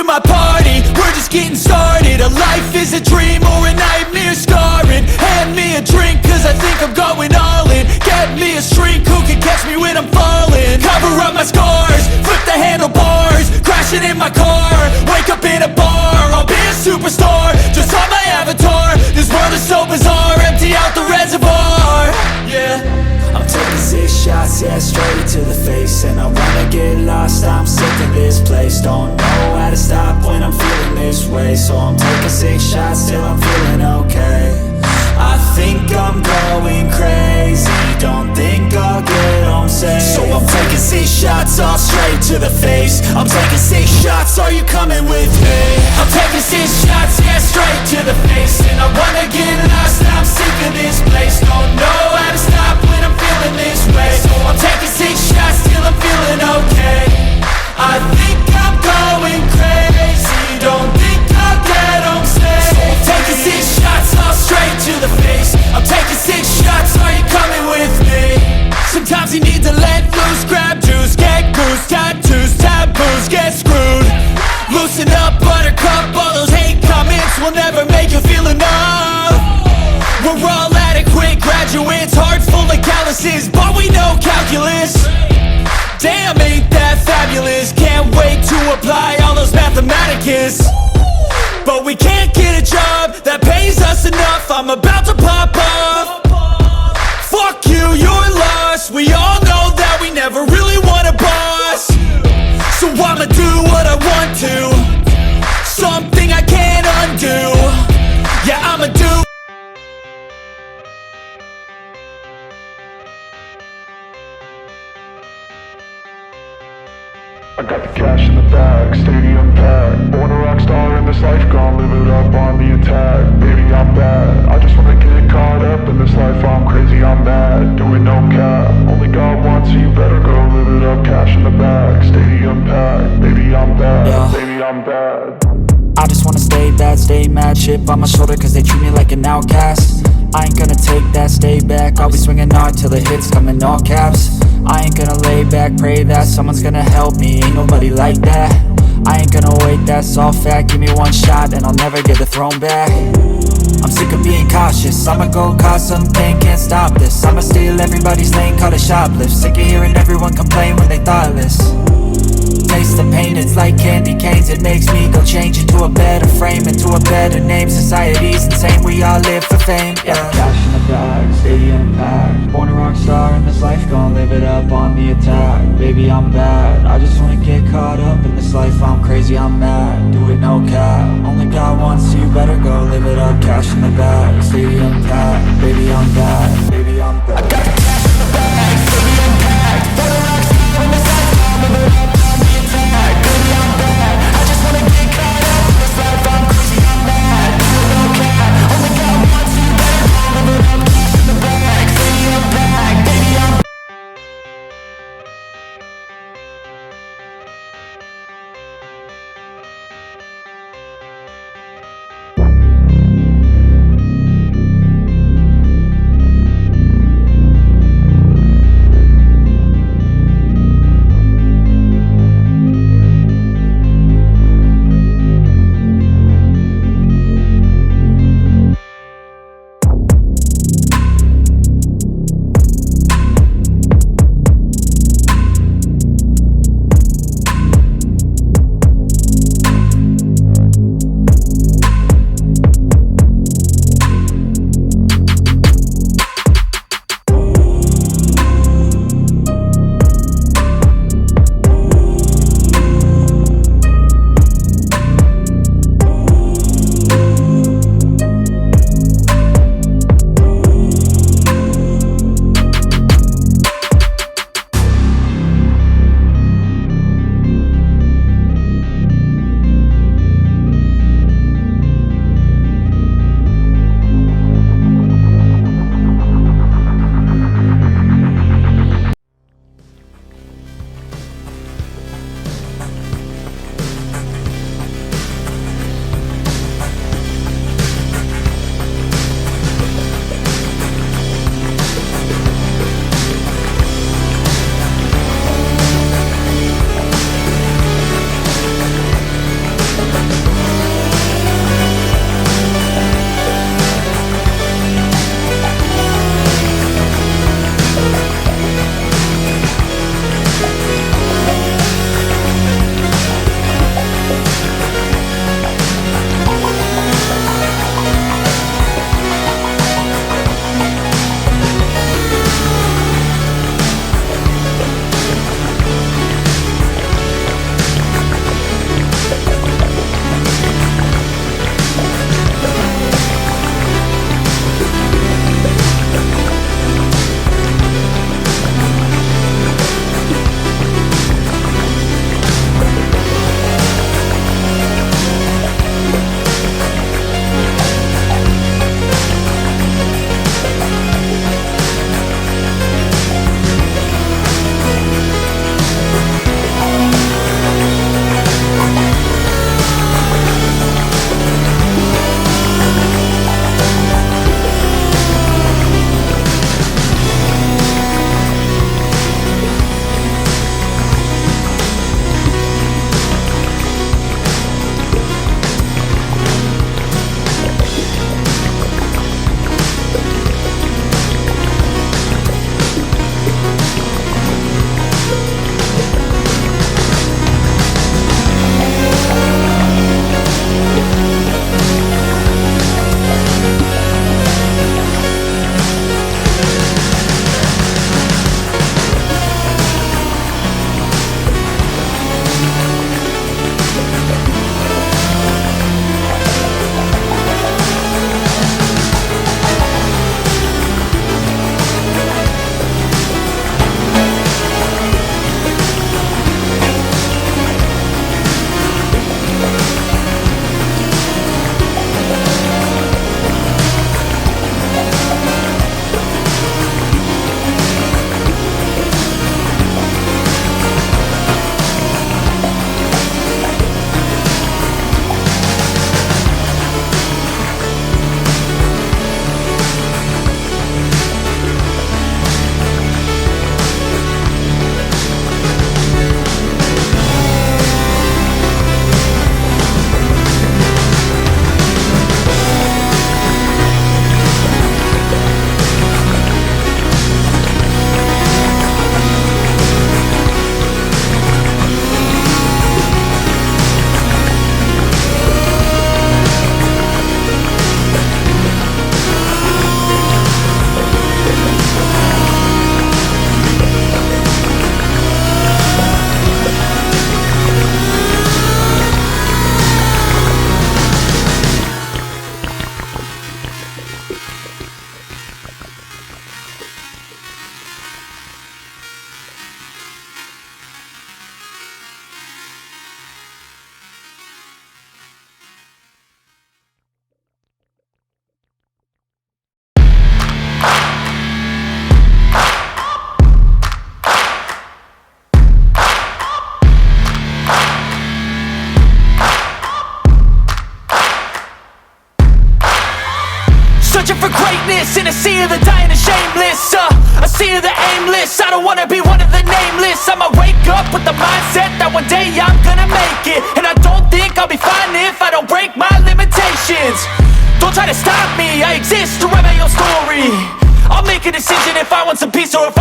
my party, we're just getting started. A life is a dream or a nightmare scarring. Hand me a drink cause I think I'm going all in. Get me a shrink who can catch me when I'm falling. Cover up my scars, flip the handlebars, crashing in my car, wake up in a bar. I'll be a superstar, just on my avatar. This world is so bizarre, empty out the reservoir. Yeah, I'm taking 6 shots, yeah, straight to the face. And I wanna get lost, I'm sick of this place. Don't know how to stop when I'm feeling this way. So I'm taking 6 shots till I'm feeling okay. I think I'm going crazy, don't think I'll get home safe. So I'm taking 6 shots, all straight to the face. I'm taking 6 shots, are you coming with me? I'm taking 6 shots, yeah, straight to the face. And I wanna get lost, I'm sick of this place. Don't know how to stop when I'm feeling this way. So I'm taking 6 shots till I'm feeling okay. I think I'm going crazy, don't think I'll get home safe. So I'm taking 6 shots, all straight to the face. I'm taking 6 shots, are you coming with me? Sometimes you need to let loose, grab juice, get goose, tattoos, taboos, get screwed. Loosen up, buttercup, all those hate comments will never make you feel enough. We're all adequate graduates, hearts full of calluses, but we know calculus. Damn, ain't that fabulous? Can't wait to apply all those mathematicus. But we can't get a job that pays us enough. I'm about to pop off. Fuck you, you're lost. We all know that we never really want a boss. So I'ma do what I want to, something I can't undo. Yeah, I'ma do. I got the cash in the bag, stadium packed. Born a rock star in this life, gon' live it up on the attack. Baby, I'm bad, I just wanna get caught up in this life. I'm crazy, I'm mad, doing no cap. Only God wants, so you better go live it up. Cash in the bag, stadium packed. Baby, I'm bad, yeah. Baby, I'm bad. I just wanna stay bad, stay mad. Chip on my shoulder cause they treat me like an outcast. I ain't gonna take that, stay back. I'll be swinging hard till the hits come in all caps. I ain't gonna lay back, pray that someone's gonna help me. Ain't nobody like that. I ain't gonna wait, that's all fact. Give me one shot and I'll never get the throne back. I'm sick of being cautious, I'ma go cause some pain, can't stop this. I'ma steal everybody's lane, call it shoplift. Sick of hearing everyone complain when they thoughtless. Taste the pain, it's like candy canes. It makes me go change into a better frame, into a better name. Society's insane, we all live for fame, yeah. Cash in the bag, stadium packed. Born a rock star in this life, gon' live it up on the attack. Baby, I'm bad, I just wanna get caught up in this life. I'm crazy, I'm mad, do it no cap. Only God wants, so you better go live it up. Cash in the bag, stadium packed. Baby, I'm bad, baby, I'm bad. I got the cash in the bag, stadium packed. Born a rock star in this life, gon' live it up. Baby, I'm bad, I just wanna get caught up in this life. I'm crazy, I'm mad, do it no cap. Only God wants, so you better go live it up. Cash in the bag, stadium packed. Baby, I'm bad. searching for greatness in a sea of the dying and shameless, a sea of the aimless. I don't wanna be one of the nameless. I'ma wake up with the mindset that one day I'm gonna make it. And I don't think I'll be fine if I don't break my limitations. Don't try to stop me, I exist to write my own story. I'll make a decision if I want some peace or if